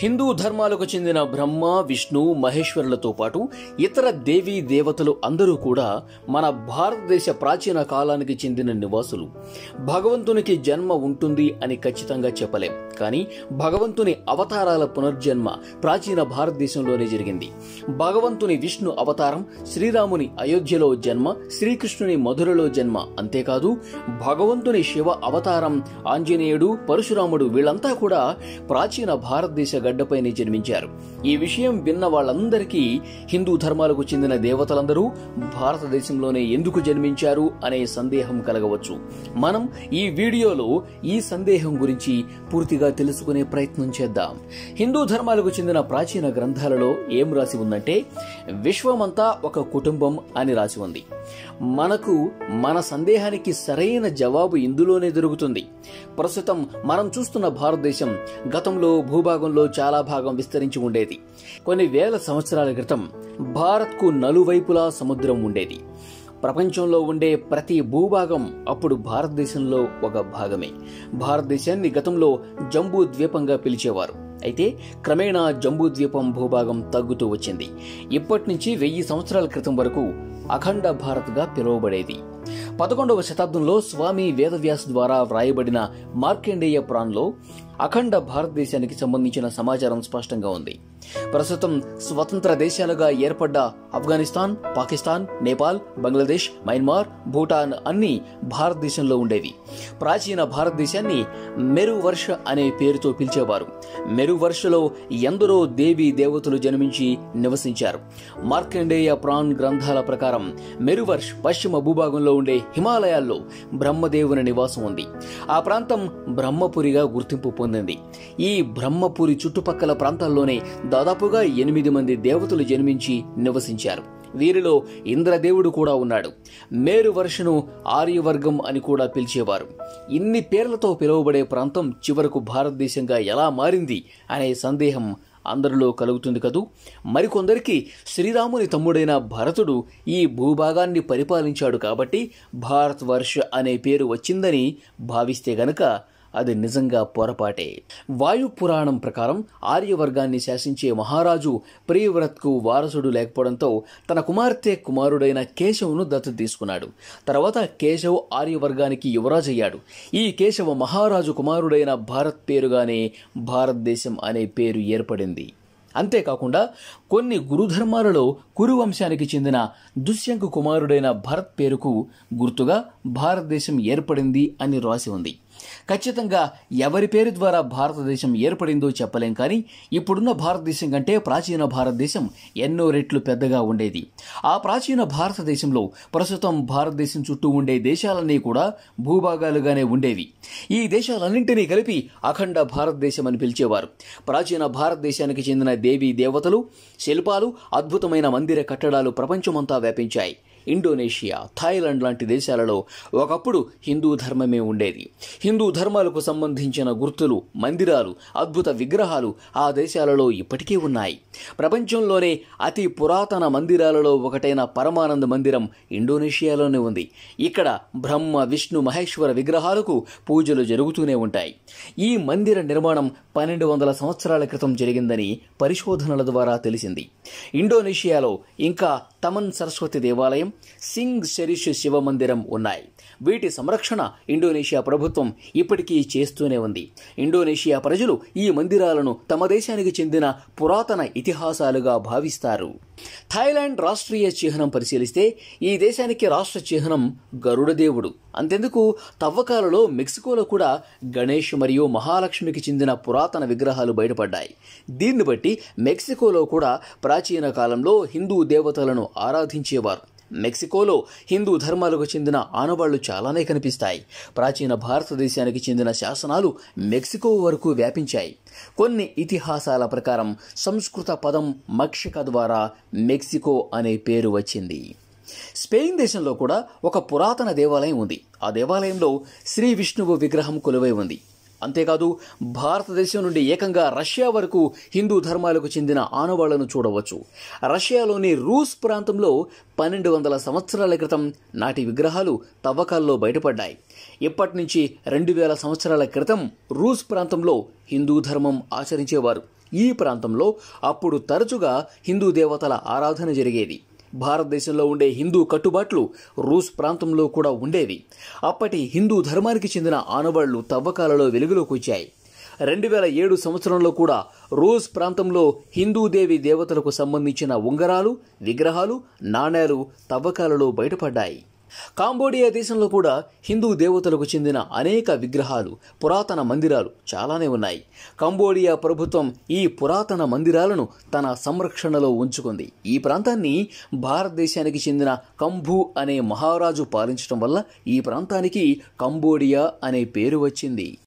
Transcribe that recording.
హిందూ ధర్మాలకు చెందిన బ్రహ్మ, విష్ణు, మహేశ్వరులతో పాటు ఇతర దేవీ దేవతలు అందరూ కూడా మన భారతదేశ ప్రాచీన కాలానికి చెందిన నివాసులు. భగవంతునికి జన్మ ఉంటుంది అని ఖచ్చితంగా చెప్పలేం, కానీ భగవంతుని అవతారాల పునర్జన్మ ప్రాచీన భారతదేశంలోనే జరిగింది. భగవంతుని విష్ణు అవతారం, శ్రీరాముని అయోధ్యలో జన్మ, శ్రీకృష్ణుని మధురలో జన్మ. అంతేకాదు భగవంతుని శివ అవతారం ఆంజనేయుడు, పరశురాముడు వీళ్ళంతా కూడా ప్రాచీన భారతదేశ గడ్డపైనే జన్మించారు. ఈ విషయం విన్న వాళ్ళందరికీ హిందూ ధర్మాలకు చెందిన దేవతలందరూ భారతదేశంలోనే ఎందుకు జన్మించారు అనే సందేహం కలగవచ్చు. మనం ఈ వీడియోలో ఈ సందేహం గురించి పూర్తిగా తెలుసుకునే ప్రయత్నం చేద్దాం. హిందూ ధర్మాలకు చెందిన ప్రాచీన గ్రంథాలలో ఏం రాసి ఉందంటే, విశ్వమంతా ఒక కుటుంబం అని రాసి ఉంది. మనకు మన సందేహానికి సరైన జవాబు ఇందులోనే దొరుకుతుంది. ప్రస్తుతం మనం చూస్తున్న భారతదేశం గతంలో భూభాగంలో చాలా భాగం విస్తరించి ఉండేది. కొన్ని వేల సంవత్సరాల క్రితం భారత్కు నలువైపులా సముద్రం ఉండేది. ప్రపంచంలో ఉండే ప్రతి భూభాగం అప్పుడు భారతదేశంలో ఒక భాగమే. భారతదేశాన్ని గతంలో జంబూ ద్వీపంగా పిలిచేవారు. అయితే క్రమేణా జంబూ ద్వీపం భూభాగం తగ్గుతూ వచ్చింది. ఇప్పటి నుంచి 1000 సంవత్సరాల క్రితం వరకు అఖండ భారత్గా పిలువబడేది. 11వ శతాబ్దంలో స్వామి వేదవ్యాస్ ద్వారా వ్రాయబడిన మార్కండేయ పురాణంలో అఖండ భారతదేశానికి సంబంధించిన సమాచారం స్పష్టంగా ఉంది. ప్రస్తుతం స్వతంత్ర దేశాలుగా ఏర్పడ్డ ఆఫ్ఘనిస్తాన్, పాకిస్తాన్, నేపాల్, బంగ్లాదేశ్, మయన్మార్, భూటాన్ అన్ని భారతదేశంలో ఉండేవి. ప్రాచీన భారతదేశాన్ని మెరువర్ష అనే పేరుతో పిలిచేవారు. మెరువర్షలో ఎందరో దేవీ దేవతలు జన్మించి నివసించారు. మార్కండేయ పురాణ గ్రంథాల ప్రకారం మెరువర్ష్ పశ్చిమ భూభాగంలో ఉండే హిమాలయాల్లో బ్రహ్మదేవుని నివాసం ఉంది. ఆ ప్రాంతం బ్రహ్మపురిగా గుర్తింపు పొందింది. ఈ బ్రహ్మపురి చుట్టుపక్కల ప్రాంతాల్లోనే దాదాపుగా 8 మంది దేవతలు జన్మించి నివసించారు. వీరిలో ఇంద్రదేవుడు కూడా ఉన్నాడు. మేరువర్షను ఆర్యవర్గం అని కూడా పిలిచేవారు. ఇన్ని పేర్లతో పిలువబడే ప్రాంతం చివరకు భారతదేశంగా ఎలా మారింది అనే సందేహం అందరిలో కలుగుతుంది కదూ. మరికొందరికి శ్రీరాముని తమ్ముడైన భరతుడు ఈ భూభాగాన్ని పరిపాలించాడు కాబట్టి భారతవర్ష అనే పేరు వచ్చిందని భావిస్తే గనక అది నిజంగా పొరపాటే. వాయు పురాణం ప్రకారం ఆర్యవర్గాన్ని శాసించే మహారాజు ప్రియవ్రత్కు వారసుడు లేకపోవడంతో తన కుమారుడైన కేశవును దత్తత తీసుకున్నాడు. తర్వాత కేశవ్ ఆర్యవర్గానికి యువరాజయ్యాడు. ఈ కేశవ మహారాజు కుమారుడైన భారత్ పేరుగానే భారతదేశం అనే పేరు ఏర్పడింది. అంతేకాకుండా కొన్ని గురుధర్మాలలో కురువంశానికి చెందిన దుష్యంకు కుమారుడైన భరత్ పేరుకు గుర్తుగా భారతదేశం ఏర్పడింది అని రాసి ఉంది. ఖచ్చితంగా ఎవరి పేరు ద్వారా భారతదేశం ఏర్పడిందో చెప్పలేం, కానీ ఇప్పుడున్న భారతదేశం కంటే ప్రాచీన భారతదేశం ఎన్నో రెట్లు పెద్దగా ఉండేది. ఆ ప్రాచీన భారతదేశంలో ప్రస్తుతం భారతదేశం చుట్టూ ఉండే దేశాలన్నీ కూడా భూభాగాలుగానే ఉండేవి. ఈ దేశాలన్నింటినీ కలిపి అఖండ భారతదేశం అని పిలిచేవారు. ప్రాచీన భారతదేశానికి చెందిన దేవీ దేవతలు, శిల్పాలు, అద్భుతమైన మందిర కట్టడాలు ప్రపంచమంతా వ్యాపించాయి. ఇండోనేషియా, థాయిలాండ్ లాంటి దేశాలలో ఒకప్పుడు హిందూ ధర్మమే ఉండేది. హిందూ ధర్మాలకు సంబంధించిన గుర్తులు, మందిరాలు, అద్భుత విగ్రహాలు ఆ దేశాలలో ఇప్పటికీ ఉన్నాయి. ప్రపంచంలోనే అతి పురాతన మందిరాలలో ఒకటైన పరమానంద మందిరం ఇండోనేషియాలోనే ఉంది. ఇక్కడ బ్రహ్మ, విష్ణు, మహేశ్వర విగ్రహాలకు పూజలు జరుగుతూనే ఉంటాయి. ఈ మందిర నిర్మాణం 1200 సంవత్సరాల క్రితం జరిగిందని పరిశోధనల ద్వారా తెలిసింది. ఇండోనేషియాలో ఇంకా తమన్ సరస్వతి దేవాలయం, సింగ్ షెరిష్ శివ మందిరం ఉన్నాయి. వీటి సంరక్షణ ఇండోనేషియా ప్రభుత్వం ఇప్పటికీ చేస్తూనే ఉంది. ఇండోనేషియా ప్రజలు ఈ మందిరాలను తమ దేశానికి చెందిన పురాతన ఇతిహాసాలుగా భావిస్తారు. థాయిలాండ్ రాష్ట్రీయ చిహ్నం పరిశీలిస్తే ఈ దేశానికి రాష్ట్ర చిహ్నం గరుడదేవుడు. అంతెందుకు, తవ్వకాలలో మెక్సికోలో కూడా గణేష్ మరియు మహాలక్ష్మికి చెందిన పురాతన విగ్రహాలు బయటపడ్డాయి. దీన్ని బట్టి మెక్సికోలో కూడా ప్రాచీన కాలంలో హిందూ దేవతలను ఆరాధించేవారు. మెక్సికోలో హిందూ ధర్మాలకు చెందిన ఆనవాళ్లు చాలానే కనిపిస్తాయి. ప్రాచీన భారతదేశానికి చెందిన శాసనాలు మెక్సికో వరకు వ్యాపించాయి. కొన్ని ఇతిహాసాల ప్రకారం సంస్కృత పదం మక్షిక ద్వారా మెక్సికో అనే పేరు వచ్చింది. స్పెయిన్ దేశంలో కూడా ఒక పురాతన దేవాలయం ఉంది. ఆ దేవాలయంలో శ్రీ విష్ణువు విగ్రహం కొలువై ఉంది. అంతేకాదు భారతదేశం నుండి ఏకంగా రష్యా వరకు హిందూ ధర్మాలకు చెందిన ఆనవాళ్లను చూడవచ్చు. రష్యాలోని రూస్ ప్రాంతంలో 1200 సంవత్సరాల క్రితం నాటి విగ్రహాలు తవ్వకాల్లో బయటపడ్డాయి. ఇప్పటి నుంచి 2000 సంవత్సరాల క్రితం రూస్ ప్రాంతంలో హిందూ ధర్మం ఆచరించేవారు. ఈ ప్రాంతంలో అప్పుడు తరచుగా హిందూ దేవతల ఆరాధన జరిగేది. భారతదేశంలో ఉండే హిందూ కట్టుబాట్లు రూస్ ప్రాంతంలో కూడా ఉండేవి. అప్పటి హిందూ ధర్మానికి చెందిన ఆనవాళ్లు తవ్వకాలలో వెలుగులోకి వచ్చాయి. 2007 సంవత్సరంలో కూడా రూస్ ప్రాంతంలో హిందూ దేవి దేవతలకు సంబంధించిన ఉంగరాలు, విగ్రహాలు, నాణేలు తవ్వకాలలో బయటపడ్డాయి. కాంబోడియా దేశంలో కూడా హిందూ దేవతలకు చెందిన అనేక విగ్రహాలు, పురాతన మందిరాలు చాలానే ఉన్నాయి. కంబోడియా ప్రభుత్వం ఈ పురాతన మందిరాలను తన సంరక్షణలో ఉంచుకుంది. ఈ ప్రాంతాన్ని భారతదేశానికి చెందిన కంబు అనే మహారాజు పాలించడం వల్ల ఈ ప్రాంతానికి కంబోడియా అనే పేరు వచ్చింది.